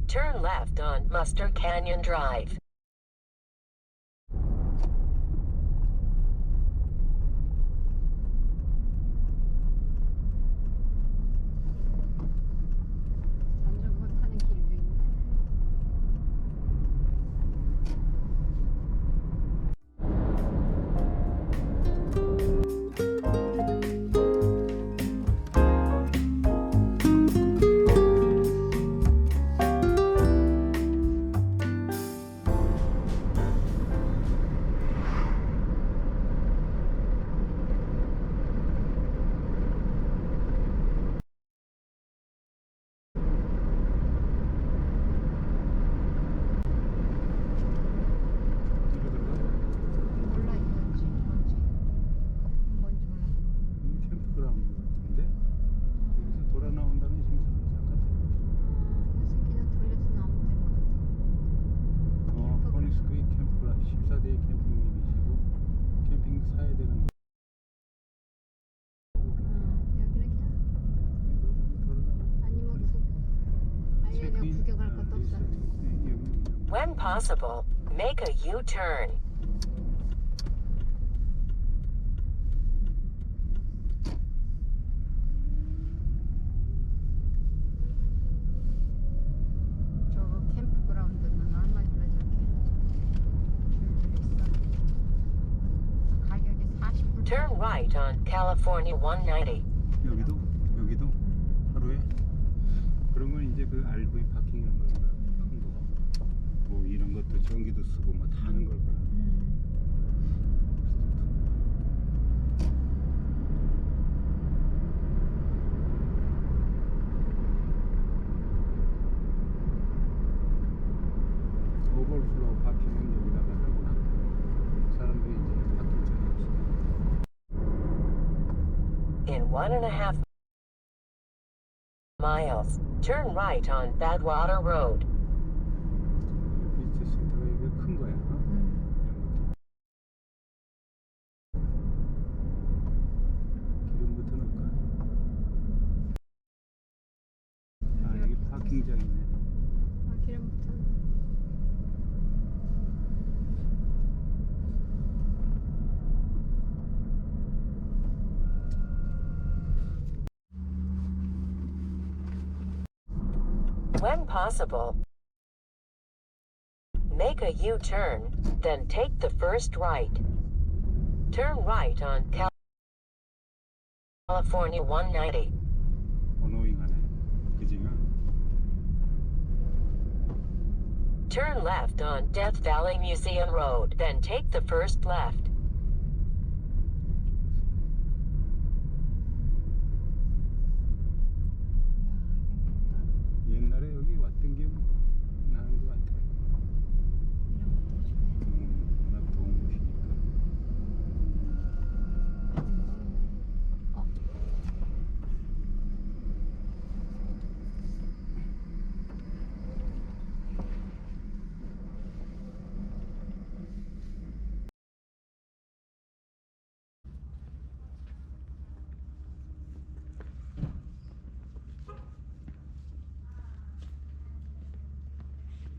Turn left on Mustard Canyon Drive. 전주 못 타는 길도 있네. 몰라 이건지 뭔지. 뭔지 몰라. 캠프그라운드 같은데 여기서 돌아 나온다는 심사는 그래서 그냥 돌려서 나오면 될 것 같아. 포니스크리 캠프라 14대 캠핑님이시고 캠핑 사야 되는 거 여기를 그냥 아니면 아예 그냥 구경할 것도 없어. When possible, make a U-turn. 저거 캠프그라운드는 얼마길래 저렇게 줄줄 있어. 가격이 40불. Turn right on California 190. 여기도 하루에 그런 건 이제 그 RV 파킹인 걸 거야. 큰 거. 뭐 이런 것도 전기도 쓰고 뭐 다 하는 걸 거야. 오버플로우 파킹은 여기다가 하고 사람들이 이제 파킹 전에 In 1.5 miles, turn right on Badwater Road. 비치 센터가 이게 큰 거야. 기름부터 넣을까? 아 여기 파킹장이네. 기름부터. When possible, make a U-turn, then take the first right. Turn right on California 190. 어노잉하네. 그지? Turn left on Death Valley Museum Road, then take the first left. 옛날에 여기 왔던 게 나는 것 같아. 이런 것도 주네. 워낙 더운 곳이니까.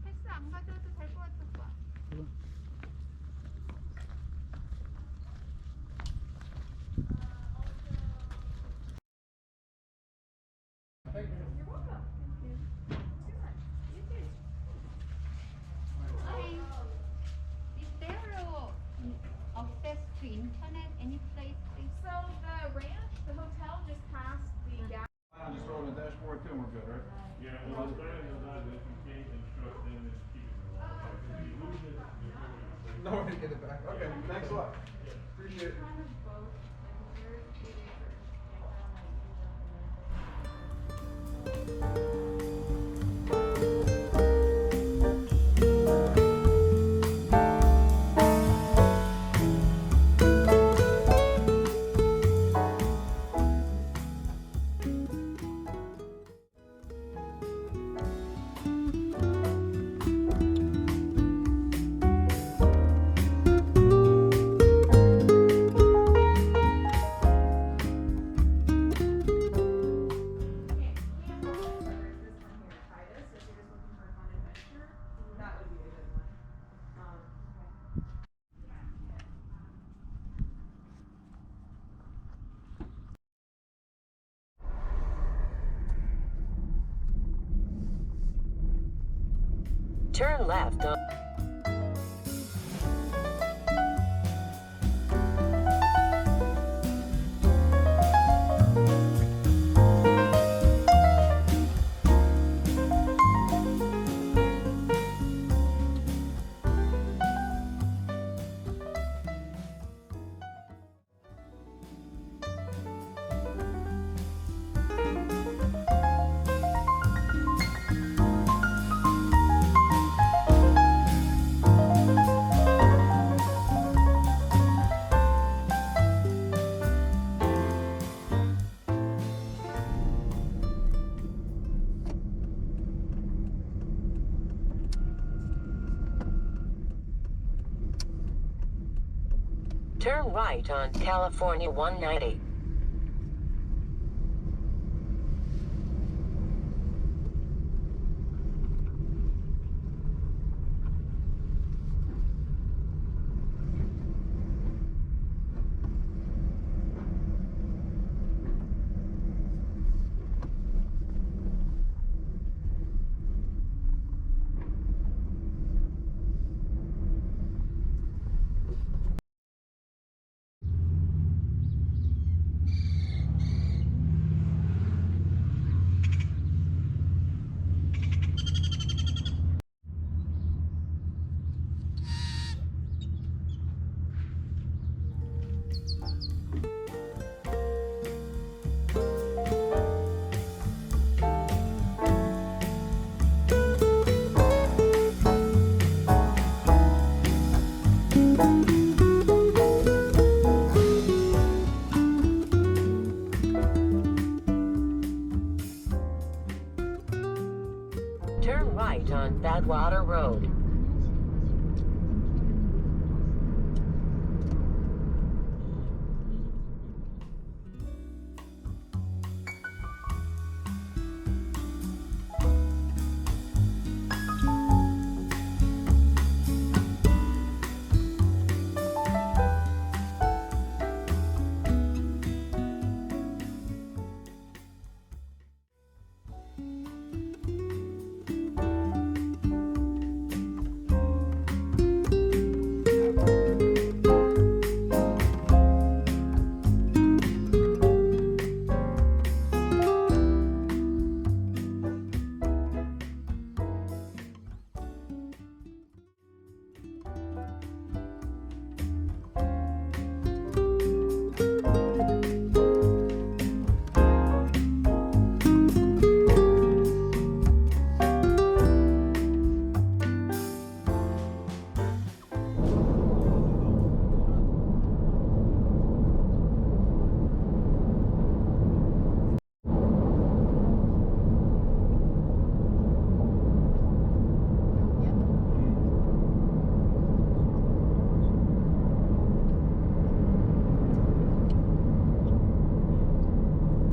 패스 안 가져도 될 것 같아, 오빠. Is there access to internet any place? So the ranch, the hotel just passed the gas. Just throw it on the dashboard too, and we're good, right? Yeah, well, it's better than that if you can't instruct them and keep it rolling. If you lose it, you're going to No way to get it back. Okay, thanks a lot. Appreciate it. Kind of both, like very serious. Turn left on Turn right on California 190. Turn right on Badwater Road.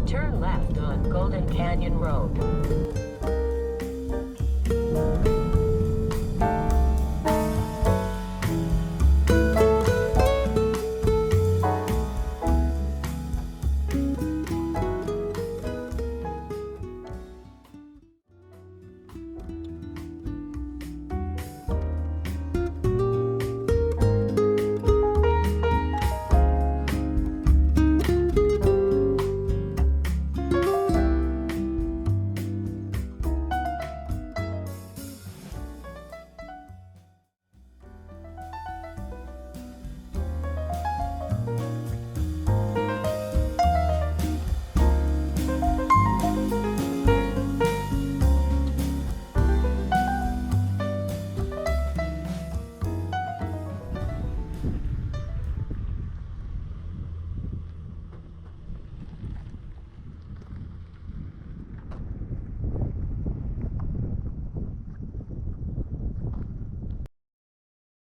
Turn left on Golden Canyon Road.